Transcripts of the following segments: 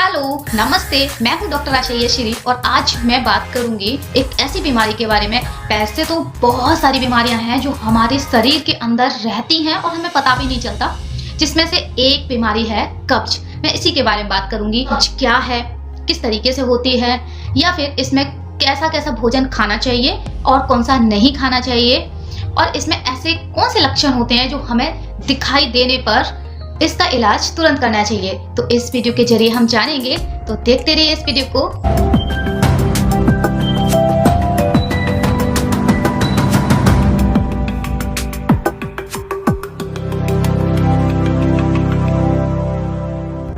Hello नमस्ते, मैं हूँ डॉक्टर आशा श्री और आज मैं बात करूंगी एक ऐसी बीमारी के बारे में। वैसे तो बहुत सारी बीमारियां हैं जो हमारे शरीर के अंदर रहती हैं और हमें पता भी नहीं चलता, जिसमें से एक बीमारी है कब्ज। मैं इसी के बारे में बात करूंगी। कब्ज क्या है, किस तरीके से होती है, या फिर इसमें कैसा कैसा भोजन खाना चाहिए और कौन सा नहीं खाना चाहिए, और इसमें ऐसे कौन से लक्षण होते हैं जो हमें दिखाई देने पर इसका इलाज तुरंत करना चाहिए। तो इस वीडियो के जरिए हम जानेंगे, तो देखते रहिए इस वीडियो को।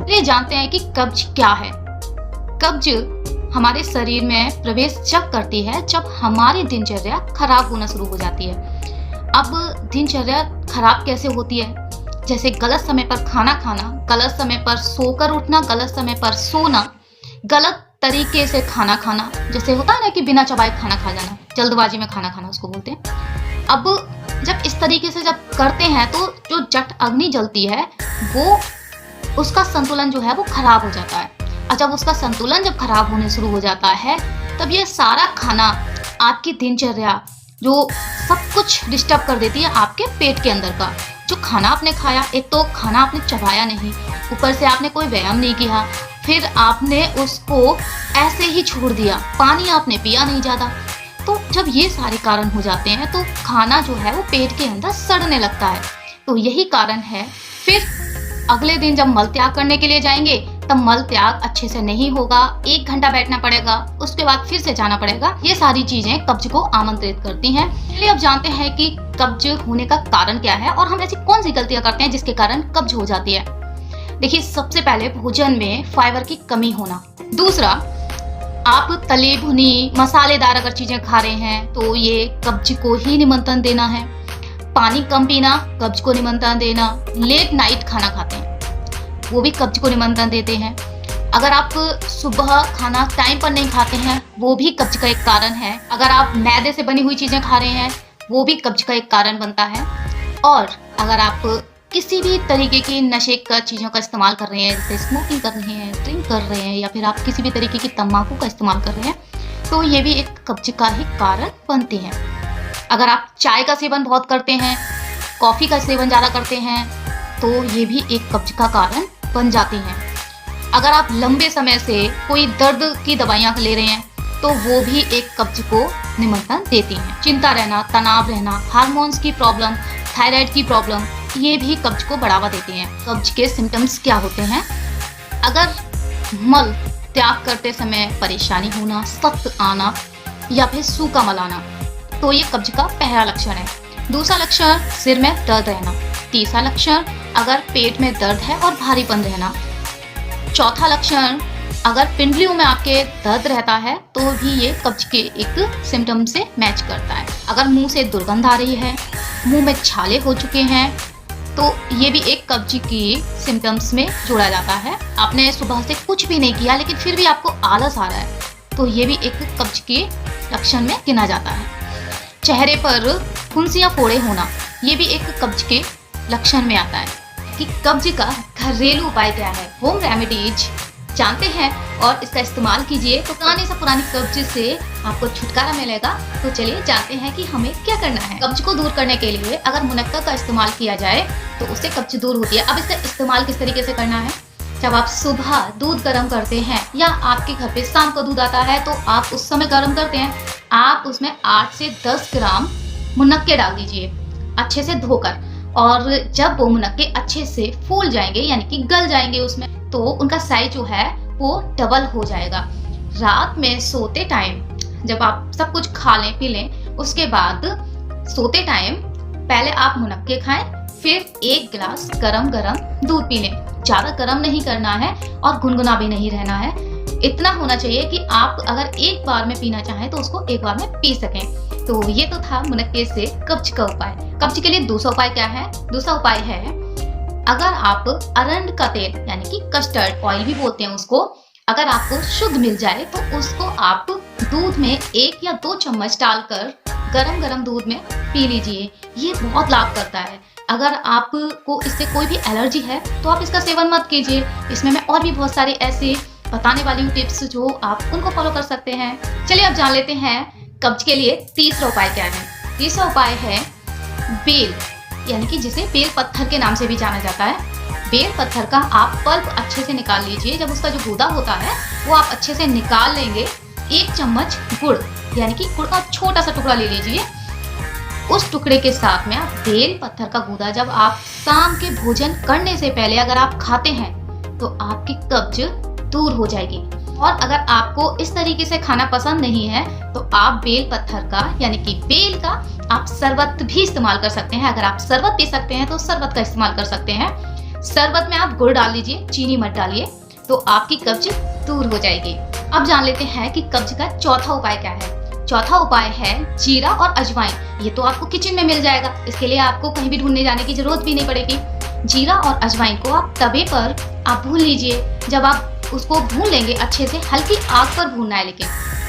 चलिए जानते हैं कि कब्ज क्या है। कब्ज हमारे शरीर में प्रवेश जब करती है जब हमारी दिनचर्या खराब होना शुरू हो जाती है। अब दिनचर्या खराब कैसे होती है? जैसे गलत समय पर खाना खाना, गलत समय पर सोकर उठना, गलत समय पर सोना, गलत तरीके से खाना खाना, जैसे होता है ना कि बिना चबाए खाना खा जाना, जल्दबाजी में खाना खाना उसको बोलते हैं। अब जब इस तरीके से जब करते हैं तो जो जठ अग्नि जलती है वो उसका संतुलन जो है वो खराब हो जाता है। और जब उसका संतुलन जब खराब होने शुरू हो जाता है तब ये सारा खाना आपकी दिनचर्या जो सब कुछ डिस्टर्ब कर देती है आपके पेट के अंदर का। जो खाना आपने खाया, एक तो खाना आपने चबाया नहीं, ऊपर से आपने कोई व्यायाम नहीं किया, फिर आपने उसको ऐसे ही छोड़ दिया, पानी आपने पिया नहीं ज़्यादा। तो जब ये सारे कारण हो जाते हैं तो खाना जो है वो पेट के अंदर सड़ने लगता है। तो यही कारण है। फिर अगले दिन जब मल त्याग करने के लिए जाएंगे तब मल त्याग अच्छे से नहीं होगा, 1 घंटा बैठना पड़ेगा, उसके बाद फिर से जाना पड़ेगा। ये सारी चीजें कब्ज को आमंत्रित करती हैं। चलिए अब जानते हैं कि कब्ज होने का कारण क्या है और हम ऐसी कौन सी गलतियां करते हैं जिसके कारण कब्ज हो जाती है। देखिए, सबसे पहले भोजन में फाइबर की कमी होना। दूसरा, आप तली भुनी मसालेदार अगर चीजें खा रहे हैं तो ये कब्ज को ही निमंत्रण देना है। पानी कम पीना कब्ज को निमंत्रण देना। लेट नाइट खाना खाते हैं वो भी कब्ज को निमंत्रण देते हैं। अगर आप सुबह खाना टाइम पर नहीं खाते हैं वो भी कब्ज का एक कारण है। अगर आप मैदे से बनी हुई चीजें खा रहे हैं वो भी कब्ज का एक कारण बनता है। और अगर आप किसी भी तरीके की नशे का चीज़ों का इस्तेमाल कर रहे हैं, जैसे स्मोकिंग कर रहे हैं, ड्रिंक कर रहे हैं, या फिर आप किसी भी तरीके की तंबाकू का इस्तेमाल कर रहे हैं, तो ये भी एक कब्ज का ही कारण बनती हैं। अगर आप चाय का सेवन बहुत करते हैं, कॉफ़ी का सेवन ज़्यादा करते हैं, तो ये भी एक कब्ज का कारण बन जाती हैं। अगर आप लंबे समय से कोई दर्द की दवाइयाँ ले रहे हैं तो वो भी एक कब्ज को निमंत्रण देती हैं। चिंता रहना, तनाव रहना, हार्मोन्स की प्रॉब्लम, थायराइड की प्रॉब्लम, ये भी कब्ज को बढ़ावा देती हैं। कब्ज के सिम्टम्स क्या होते हैं? अगर मल त्याग करते समय परेशानी होना, सख्त आना, या फिर सूखा मल आना, तो ये कब्ज का पहला लक्षण है। दूसरा लक्षण, सिर में दर्द रहना। तीसरा लक्षण, अगर पेट में दर्द है और भारीपन रहना। चौथा लक्षण, अगर पिंडलियों में आपके दर्द रहता है तो भी ये कब्ज के एक सिम्टम से मैच करता है। अगर मुंह से दुर्गंध आ रही है, मुंह में छाले हो चुके हैं, तो ये भी एक कब्ज की सिम्टम्स में जोड़ा जाता है। आपने सुबह से कुछ भी नहीं किया लेकिन फिर भी आपको आलस आ रहा है, तो ये भी एक कब्ज के लक्षण में गिना जाता है। चेहरे पर फुंसियाँ फोड़े होना, ये भी एक कब्ज के लक्षण में आता है। कि कब्ज का घरेलू उपाय क्या है, होम रेमेडीज जानते हैं और इसका इस्तेमाल कीजिए तो पुरानी कब्ज से आपको छुटकारा मिलेगा। तो चलिए जानते हैं कि हमें क्या करना है। कब्ज को दूर करने के लिए अगर मुनक्का का इस्तेमाल किया जाए तो उससे कब्ज दूर होती है। अब इसका इस्तेमाल किस तरीके से करना है? जब आप सुबह दूध गर्म करते हैं या आपके घर पे शाम को दूध आता है तो आप उस समय गर्म करते हैं, आप उसमें 8 से 10 ग्राम मुनक्के डाल दीजिए अच्छे से धोकर। और जब वो मुनक्के अच्छे से फूल जाएंगे यानी कि गल जाएंगे उसमें, तो उनका साइज जो है वो डबल हो जाएगा। रात में सोते टाइम जब आप सब कुछ खा लें पी लें, उसके बाद सोते टाइम पहले आप मुनक्के खाएं, फिर 1 गिलास गरम गरम दूध पी लें। ज़्यादा गरम नहीं करना है और गुनगुना भी नहीं रहना है। इतना होना चाहिए कि आप अगर एक बार में पीना चाहें तो उसको एक बार में पी सकें। तो ये तो था मुनक्के से कब्ज का उपाय। कब्ज के लिए दूसरा उपाय क्या है? दूसरा उपाय है, अगर आप अरंड का तेल यानी कि कस्टर्ड ऑयल भी बोलते हैं उसको, अगर आपको शुद्ध मिल जाए तो उसको आप दूध में 1 या 2 चम्मच डालकर गरम गरम दूध में पी लीजिए। ये बहुत लाभ करता है। अगर आपको इससे कोई भी एलर्जी है तो आप इसका सेवन मत कीजिए। इसमें मैं और भी बहुत सारे ऐसे बताने वाली हूँ टिप्स जो आप उनको फॉलो कर सकते हैं। चलिए अब जान लेते हैं कब्ज के लिए तीसरा उपाय क्या है। तीसरा उपाय है बेल, यानी कि जिसे बेल पत्थर के नाम से भी जाना जाता है। बेल पत्थर का आप पल्प अच्छे से निकाल लीजिए। जब उसका जो गूदा होता है वो आप अच्छे से निकाल लेंगे। 1 चम्मच गुड़, यानी कि गुड़ का छोटा सा टुकड़ा ले लीजिए। उस टुकड़े के साथ में आप बेल पत्थर का गूदा जब आप शाम के भोजन करने से पहले अगर आप खाते हैं तो आपकी कब्ज दूर हो जाएगी। और अगर आपको इस तरीके से खाना पसंद नहीं है तो आप बेल पत्थर का यानी कि बेल का आप शरबत भी इस्तेमाल कर सकते हैं। अगर आप शरबत पी सकते हैं तो शरबत का इस्तेमाल कर सकते हैं। शरबत में आप गुड़ डाल लीजिए, चीनी मत डालिए, तो आपकी कब्ज दूर हो जाएगी। अब जान लेते हैं कि कब्ज का चौथा उपाय क्या है। चौथा उपाय है जीरा और अजवाइन। ये तो आपको किचन में मिल जाएगा, इसके लिए आपको कहीं भी ढूंढने जाने की जरूरत भी नहीं पड़ेगी। जीरा और अजवाइन को आप तवे पर आप भून लीजिए। जब आप उसको भून लेंगे अच्छे से, हल्की आग पर भूनना है, लेकिन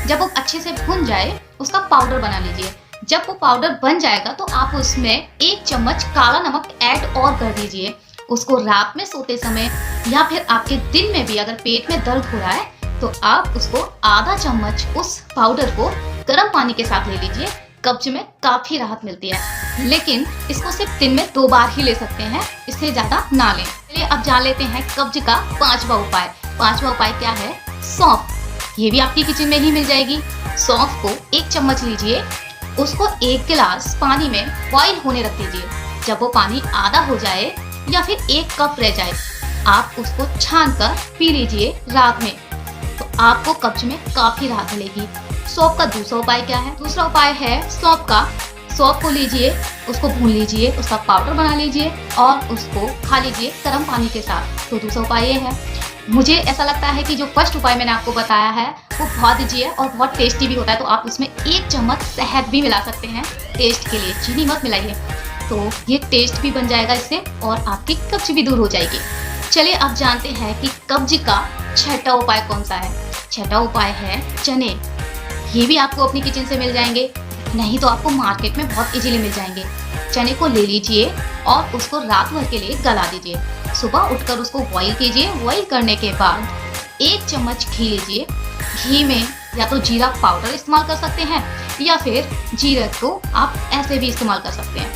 जब वो अच्छे से भून जाए उसका पाउडर बना लीजिए। जब वो पाउडर बन जाएगा तो आप उसमें 1 चम्मच काला नमक ऐड और कर दीजिए। उसको रात में सोते समय या फिर आपके दिन में भी अगर पेट में दर्द हो रहा है तो आप उसको आधा चम्मच उस पाउडर को गर्म पानी के साथ ले लीजिए। कब्ज में काफी राहत मिलती है, लेकिन इसको सिर्फ दिन में 2 बार ही ले सकते हैं, इससे ज्यादा ना लें। चलिए अब जान लेते हैं कब्ज का 5वां उपाय। 5वां उपाय क्या है? सौंफ। ये भी आपकी किचन में ही मिल जाएगी। सौंफ को 1 चम्मच लीजिए, उसको 1 गिलास पानी में बॉईल होने रख दीजिए। जब वो पानी आधा हो जाए या फिर 1 कप रह जाए, आप उसको छान कर पी लीजिए रात में, तो आपको कब्ज में काफी राहत मिलेगी। सौंफ का दूसरा उपाय क्या है? दूसरा उपाय है सौंफ का। सौंफ को लीजिए, उसको भून लीजिए, उसका पाउडर बना लीजिए और उसको खा लीजिए गर्म पानी के साथ। तो दूसरा उपाय ये है। मुझे ऐसा लगता है कि जो फर्स्ट उपाय मैंने आपको बताया है वो बहुत ईजी है और बहुत टेस्टी भी होता है। तो आप उसमें 1 चम्मच शहद भी मिला सकते हैं टेस्ट के लिए, चीनी मत मिलाइए, तो ये टेस्ट भी बन जाएगा इससे और आपकी कब्ज भी दूर हो जाएगी। चलिए अब जानते हैं कि कब्ज का 6वां उपाय कौन सा है। 6वां उपाय है चने। ये भी आपको अपनी किचन से मिल जाएंगे, नहीं तो आपको मार्केट में बहुत इजीली मिल जाएंगे। चने को ले लीजिए और उसको रात भर के लिए गला दीजिए। सुबह उठकर उसको बॉईल कीजिए। बॉईल करने के बाद 1 चम्मच घी लीजिए। घी में या तो जीरा पाउडर इस्तेमाल कर सकते हैं या फिर जीरे को आप ऐसे भी इस्तेमाल कर सकते हैं।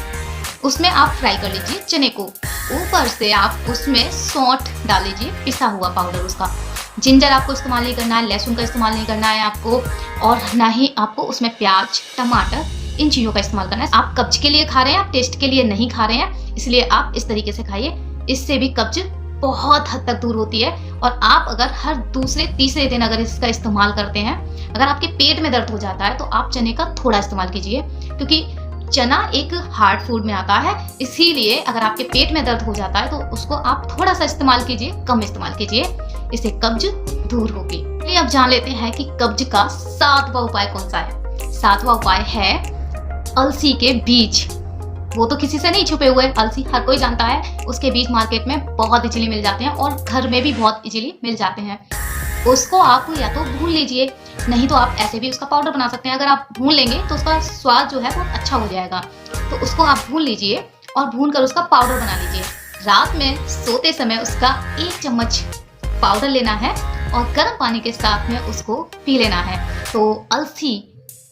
उसमें आप फ्राई कर लीजिए चने को। ऊपर से आप उसमें सौंठ डाल लीजिए, पिसा हुआ पाउडर उसका। जिंजर आपको इस्तेमाल नहीं करना है, लहसुन का इस्तेमाल नहीं करना है आपको, और ना ही आपको उसमें प्याज, टमाटर, इन चीज़ों का इस्तेमाल करना है। आप कब्ज के लिए खा रहे हैं, आप टेस्ट के लिए नहीं खा रहे हैं, इसलिए आप इस तरीके से खाइए। इससे भी कब्ज बहुत हद तक दूर होती है। और आप अगर हर दूसरे तीसरे दिन अगर इसका इस्तेमाल करते हैं, अगर आपके पेट में दर्द हो जाता है तो आप चने का थोड़ा इस्तेमाल कीजिए, क्योंकि चना एक हार्ड फूड में आता है। इसीलिए अगर आपके पेट में दर्द हो जाता है तो उसको आप थोड़ा सा इस्तेमाल कीजिए, कम इस्तेमाल कीजिए, इससे कब्ज दूर होगी। चलिए अब जान लेते हैं कि कब्ज का 7वां उपाय कौन सा है। 7वां उपाय है अलसी के बीज। वो तो किसी से नहीं छुपे हुए, अलसी हर कोई जानता है। उसके बीज मार्केट में बहुत इजीली मिल जाते हैं और घर में भी बहुत इजीली मिल जाते हैं। उसको आप या तो भून लीजिए, नहीं तो आप ऐसे भी उसका पाउडर बना सकते हैं। अगर आप भून लेंगे तो उसका स्वाद जो है बहुत अच्छा हो जाएगा। तो उसको आप भून लीजिए और भून कर उसका पाउडर बना लीजिए। रात में सोते समय उसका 1 चम्मच पाउडर लेना है और गर्म पानी के साथ में उसको पी लेना है। तो अलसी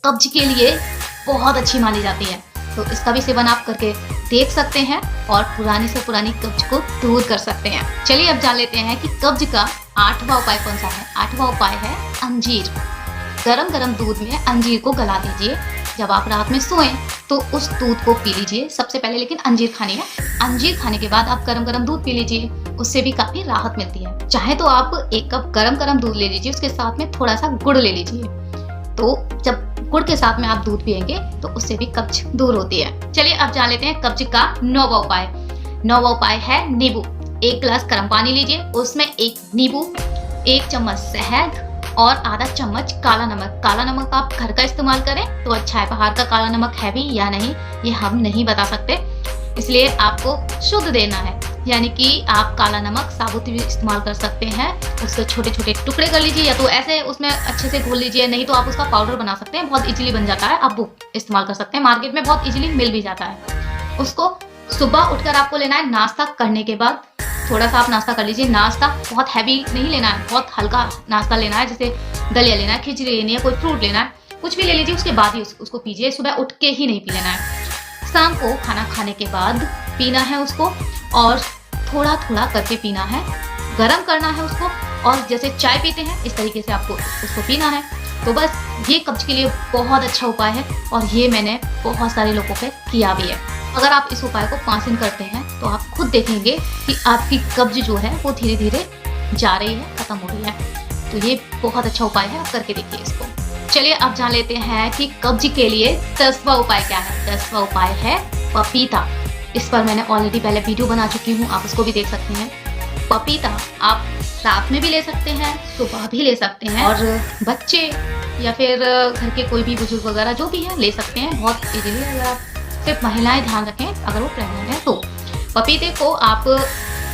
कब्ज के लिए बहुत अच्छी मानी जाती है, तो इसका भी सेवन आप करके देख सकते हैं और पुरानी से पुरानी कब्ज को दूर कर सकते हैं। चलिए अब जान लेते हैं कि कब्ज का 8वां उपाय कौन सा है। 8वां उपाय है अंजीर। गरम गरम दूध में अंजीर को गला दीजिए। जब आप रात में सोएं तो उस दूध को पी लीजिए सबसे पहले, लेकिन अंजीर खानी है। अंजीर खाने के बाद आप गरम गरम दूध पी लीजिए, उससे भी काफी राहत मिलती है। चाहे तो आप 1 कप गरम गरम दूध ले लीजिए, उसके साथ में थोड़ा सा गुड़ ले लीजिए। तो जब गुड़ के साथ में आप दूध पिएंगे तो उससे भी कब्ज दूर होती है। चलिए अब जान लेते हैं कब्ज का 9वां उपाय। 9वां उपाय है नींबू। 1 गिलास गर्म पानी लीजिए, उसमें 1 नींबू, 1 चम्मच शहद और आधा चम्मच काला नमक। काला नमक आप घर का इस्तेमाल करें तो अच्छा है। बाहर का काला नमक है भी या नहीं ये हम नहीं बता सकते, इसलिए आपको शुद्ध देना है। यानी कि आप काला नमक साबुत भी इस्तेमाल कर सकते हैं। उसके छोटे छोटे टुकड़े कर लीजिए या तो ऐसे उसमें अच्छे से घोल लीजिए, नहीं तो आप उसका पाउडर बना सकते हैं, बहुत इजीली बन जाता है। आप वो इस्तेमाल कर सकते हैं, मार्केट में बहुत इजीली मिल भी जाता है। उसको सुबह उठकर आपको लेना है नाश्ता करने के बाद। थोड़ा सा आप नाश्ता कर लीजिए। नाश्ता बहुत हैवी नहीं लेना है, बहुत हल्का नाश्ता लेना है, जैसे दलिया लेना है, खिचड़ी लेनी है, कोई फ्रूट लेना है, कुछ भी ले लीजिए, उसके बाद ही उसको पीजिए। सुबह उठ के ही नहीं पी लेना है। शाम को खाना खाने के बाद पीना है उसको, और थोड़ा थोड़ा करके पीना है, गर्म करना है उसको, और जैसे चाय पीते हैं इस तरीके से आपको उसको पीना है। तो बस ये कब्ज के लिए बहुत अच्छा उपाय है, और ये मैंने बहुत सारे लोगों पे किया भी है। अगर आप इस उपाय को 5 दिन करते हैं तो आप खुद देखेंगे कि आपकी कब्ज जो है वो धीरे धीरे जा रही है, खत्म हो रही है। तो ये बहुत अच्छा उपाय है, आप करके देखिए इसको। चलिए अब जान लेते हैं कि कब्ज के लिए 10वां उपाय क्या है। 10वां उपाय है पपीता। इस पर मैंने ऑलरेडी पहले वीडियो बना चुकी हूँ, आप उसको भी देख सकते हैं। पपीता आप रात में भी ले सकते हैं, सुबह भी ले सकते हैं, और बच्चे या फिर घर के कोई भी बुजुर्ग वगैरह जो भी है ले सकते हैं बहुत इजीली। अगर आप सिर्फ महिलाएं ध्यान रखें, अगर वो प्रेग्नेंट है तो। पपीते को आप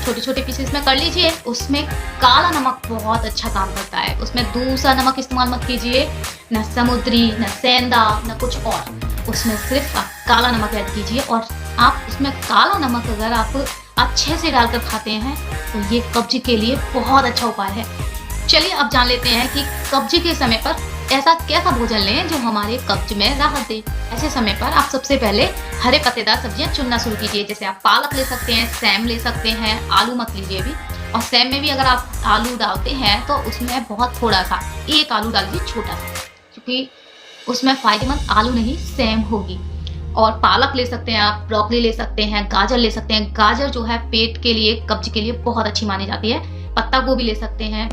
छोटे छोटे पीसेस में कर लीजिए। उसमें काला नमक बहुत अच्छा काम करता है, उसमें दूसरा नमक इस्तेमाल मत कीजिए, न समुद्री, न सेंधा, न कुछ और। उसमें सिर्फ आप काला नमक ऐड कीजिए, और आप उसमें काला नमक अगर आप अच्छे से डालकर खाते हैं तो ये कब्ज के लिए बहुत अच्छा उपाय है। चलिए अब जान लेते हैं कि कब्ज के समय पर ऐसा कैसा भोजन लें जो हमारे कब्ज में राहत दे। ऐसे समय पर आप सबसे पहले हरे पत्तेदार सब्जियां चुनना शुरू कीजिए। जैसे आप पालक ले सकते हैं, सैम ले सकते हैं, आलू मत लीजिए भी। और सैम में भी अगर आप आलू डालते हैं तो उसमें बहुत थोड़ा सा, 1 आलू डालिए छोटा सा, क्योंकि उसमें फायदेमंद आलू नहीं सैम होगी। और पालक ले सकते हैं आप, ब्रोकली ले सकते हैं, गाजर ले सकते हैं। गाजर जो है पेट के लिए, कब्ज के लिए बहुत अच्छी मानी जाती है। पत्ता गोभी ले सकते हैं।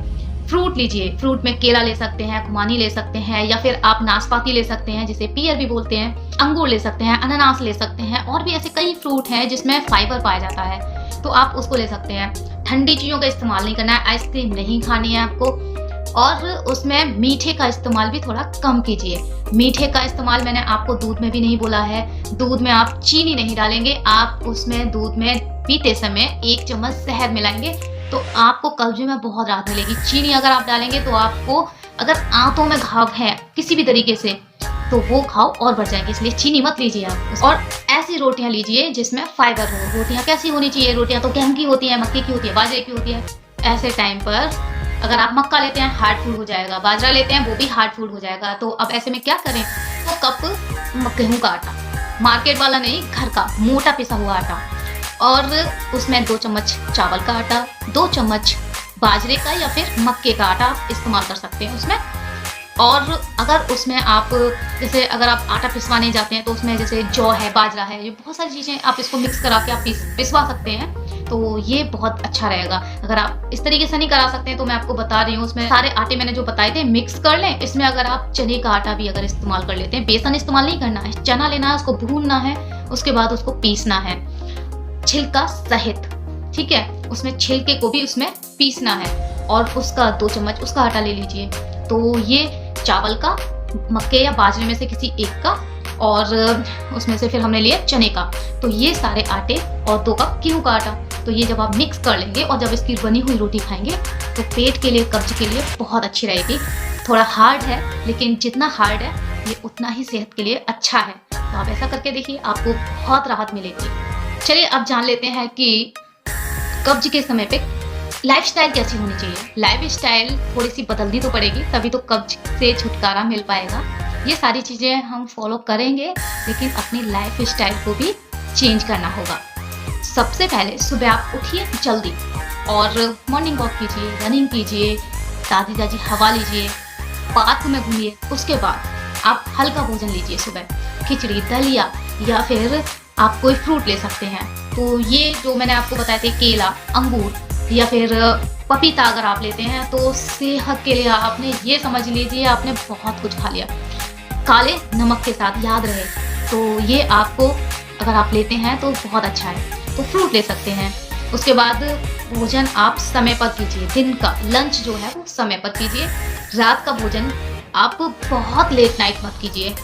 फ्रूट लीजिए, फ्रूट में केला ले सकते हैं, खुमानी ले सकते हैं, या फिर आप नाशपाती ले सकते हैं जिसे पियर भी बोलते हैं। अंगूर ले सकते हैं, अनानास ले सकते हैं, और भी ऐसे कई फ्रूट हैं जिसमें फाइबर पाया जाता है, तो आप उसको ले सकते हैं। ठंडी चीज़ों का इस्तेमाल नहीं करना है, आइसक्रीम नहीं खानी है आपको, और उसमें मीठे का इस्तेमाल भी थोड़ा कम कीजिए। मीठे का इस्तेमाल मैंने आपको दूध में भी नहीं बोला है। दूध में आप चीनी नहीं डालेंगे, आप उसमें दूध में पीते समय 1 चम्मच शहद मिलाएंगे, तो आपको कब्ज में बहुत राहत मिलेगी। चीनी अगर आप डालेंगे तो आपको, अगर आंतों में घाव है किसी भी तरीके से, तो वो घाव और बढ़ जाएंगे, इसलिए चीनी मत लीजिए आप। और ऐसी रोटियां लीजिए जिसमें फाइबर हो। रोटियां कैसी होनी चाहिए? रोटियां तो गेहूं की होती है, मक्के की होती है, बाजरे की होती है। ऐसे टाइम पर अगर आप मक्का लेते हैं हार्ड फूड हो जाएगा, बाजरा लेते हैं वो भी हार्ड फूड हो जाएगा। तो अब ऐसे में क्या करें? तो कप गेहूं का आटा, मार्केट वाला नहीं, घर का मोटा पिसा हुआ आटा, और उसमें 2 चम्मच चावल का आटा, 2 चम्मच बाजरे का या फिर मक्के का आटा आप इस्तेमाल कर सकते हैं उसमें। और अगर उसमें आप, जैसे अगर आप आटा पिसवाने जाते हैं तो उसमें जैसे जौ है, बाजरा है, ये बहुत सारी चीज़ें आप इसको मिक्स करा के आप पिसवा सकते हैं, तो ये बहुत अच्छा रहेगा। अगर आप इस तरीके से नहीं करा सकते हैं तो मैं आपको बता रही हूँ, उसमें सारे आटे मैंने जो बताए थे मिक्स कर लें। इसमें अगर आप चने का आटा भी अगर इस्तेमाल कर लेते हैं, बेसन इस्तेमाल नहीं करना है, चना लेना है, उसको भूनना है, उसके बाद उसको पीसना है छिलका सहित, ठीक है। उसमें छिलके को भी उसमें पीसना है, और उसका 2 चम्मच उसका आटा ले लीजिए। तो ये चावल का, मक्के या बाजरे में से किसी एक का, और उसमें से फिर हमने लिया चने का, तो ये सारे आटे, और 2 कप गेहूं का आटा। तो ये जब आप मिक्स कर लेंगे और जब इसकी बनी हुई रोटी खाएंगे तो पेट के लिए, कब्ज के लिए बहुत अच्छी रहेगी। थोड़ा हार्ड है, लेकिन जितना हार्ड है ये उतना ही सेहत के लिए अच्छा है। तो आप ऐसा करके देखिए, आपको बहुत राहत मिलेगी। चलिए अब जान लेते हैं कि कब्ज के समय पे लाइफस्टाइल कैसी होनी चाहिए। लाइफस्टाइल थोड़ी सी बदलनी तो पड़ेगी, तभी तो कब्ज से छुटकारा मिल पाएगा। ये सारी चीज़ें हम फॉलो करेंगे, लेकिन अपनी लाइफस्टाइल को भी चेंज करना होगा। सबसे पहले सुबह आप उठिए जल्दी और मॉर्निंग वॉक कीजिए, रनिंग कीजिए, ताज़ी ताज़ी हवा लीजिए, पार्क में घूमिए। उसके बाद आप हल्का भोजन लीजिए सुबह, खिचड़ी, दलिया, या फिर आप कोई फ्रूट ले सकते हैं। तो ये जो मैंने आपको बताए थे, केला, अंगूर या फिर पपीता अगर आप लेते हैं तो सेहत के लिए आपने ये समझ लीजिए आपने बहुत कुछ खा लिया, काले नमक के साथ, याद रहे। तो ये आपको अगर आप लेते हैं तो बहुत अच्छा है। तो फ्रूट ले सकते हैं। उसके बाद भोजन आप समय पर कीजिए, दिन का लंच जो है वो समय पर कीजिए। रात का भोजन आप बहुत लेट नाइट मत कीजिए,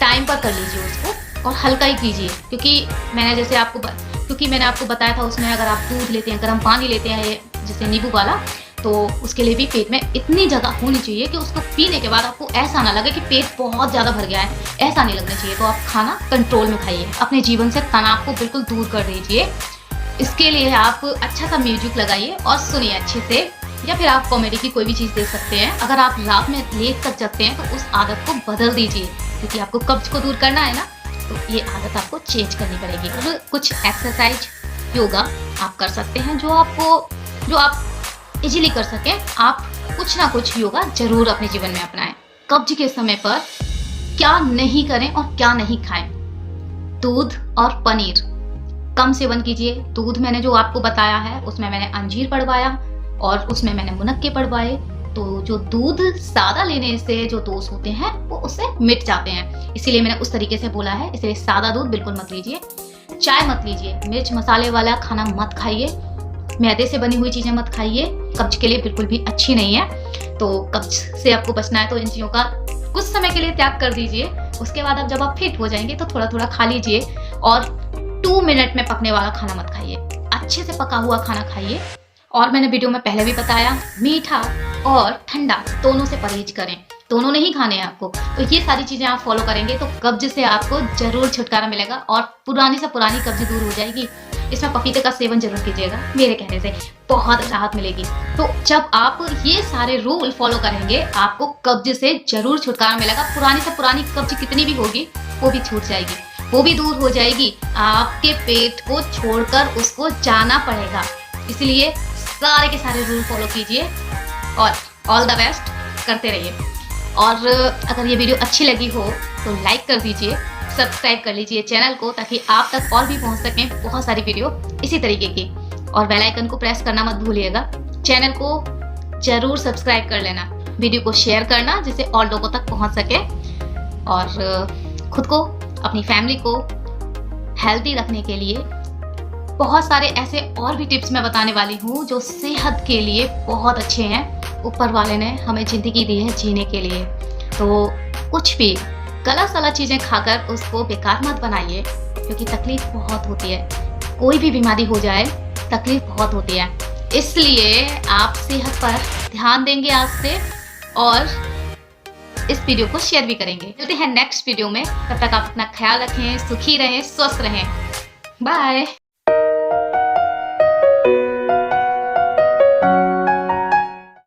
टाइम पर कर लीजिए उसको, और हल्का ही कीजिए। क्योंकि मैंने आपको बताया था उसमें अगर आप दूध लेते हैं, गर्म पानी लेते हैं जैसे नींबू वाला, तो उसके लिए भी पेट में इतनी जगह होनी चाहिए कि उसको पीने के बाद आपको ऐसा ना लगे कि पेट बहुत ज़्यादा भर गया है, ऐसा नहीं लगना चाहिए। तो आप खाना कंट्रोल में खाइए, अपने जीवन से तनाव को बिल्कुल दूर कर दीजिए। इसके लिए आप अच्छा सा म्यूजिक लगाइए और सुनिए अच्छे से, या फिर आप कॉमेडी की कोई भी चीज़ देख सकते हैं। अगर आप रात में लेट तक जगते हैं तो उस आदत को बदल दीजिए, क्योंकि आपको कब्ज को दूर करना है ना, तो ये आदत आपको चेंज करनी पड़ेगी। और कुछ एक्सरसाइज, योगा आप कर सकते हैं जो आप इजीली कर सकें। आप कुछ ना कुछ योगा जरूर अपने जीवन में अपनाएं। कब्ज के समय पर क्या नहीं करें और क्या नहीं खाएं। दूध और पनीर कम सेवन कीजिए। दूध मैंने जो आपको बताया है उसमें मैंने अंजीर पड़वाया और उसमें मैंने मुनक्के पड़वाए। तो जो दूध सादा लेने से जो दोष होते हैं वो उससे मिट जाते हैं, इसीलिए मैंने उस तरीके से बोला है। इसलिए सादा दूध बिल्कुल मत लीजिए। चाय मत लीजिए। मिर्च मसाले वाला खाना मत खाइए। मैदे से बनी हुई चीजें मत खाइए, कब्ज के लिए बिल्कुल भी अच्छी नहीं है। तो कब्ज से आपको बचना है तो इन चीजों का कुछ समय के लिए त्याग कर दीजिए। उसके बाद अब जब आप फिट हो जाएंगे तो थोड़ा थोड़ा खा लीजिए। और 2 मिनट में पकने वाला खाना मत खाइए, अच्छे से पका हुआ खाना खाइए। और मैंने वीडियो में पहले भी बताया, मीठा और ठंडा दोनों से परहेज करें, दोनों नहीं खाने हैं आपको। तो ये सारी चीजें आप फॉलो करेंगे तो कब्ज से आपको जरूर छुटकारा मिलेगा और पुरानी से पुरानी कब्ज दूर हो जाएगी। इसमें पपीते का सेवन जरूर कीजिएगा, मेरे कहने से बहुत राहत मिलेगी। तो जब आप ये सारे रूल फॉलो करेंगे आपको कब्ज से जरूर छुटकारा मिलेगा। पुरानी से पुरानी कब्ज कितनी भी होगी वो भी छूट जाएगी, वो भी दूर हो जाएगी। आपके पेट को छोड़कर उसको जाना पड़ेगा। इसलिए सारे के सारे रूल फॉलो कीजिए और ऑल द बेस्ट करते रहिए। और अगर ये वीडियो अच्छी लगी हो तो लाइक कर दीजिए, सब्सक्राइब कर लीजिए चैनल को, ताकि आप तक और भी पहुंच सकें बहुत सारी वीडियो इसी तरीके की। और बेल आइकन को प्रेस करना मत भूलिएगा। चैनल को जरूर सब्सक्राइब कर लेना, वीडियो को शेयर करना जिससे और लोगों तक पहुंच सके। और खुद को, अपनी फैमिली को हेल्दी रखने के लिए बहुत सारे ऐसे और भी टिप्स मैं बताने वाली हूँ जो सेहत के लिए बहुत अच्छे हैं। ऊपर वाले ने हमें जिंदगी दी है जीने के लिए, तो कुछ भी गलत सलत चीजें खाकर उसको बेकार मत बनाइए, क्योंकि तकलीफ बहुत होती है। कोई भी बीमारी हो जाए तकलीफ बहुत होती है। इसलिए आप सेहत पर ध्यान देंगे आज से और इस वीडियो को शेयर भी करेंगे। मिलते हैं नेक्स्ट वीडियो में, तब तक आप अपना ख्याल रखें, सुखी रहें, स्वस्थ रहें। बाय।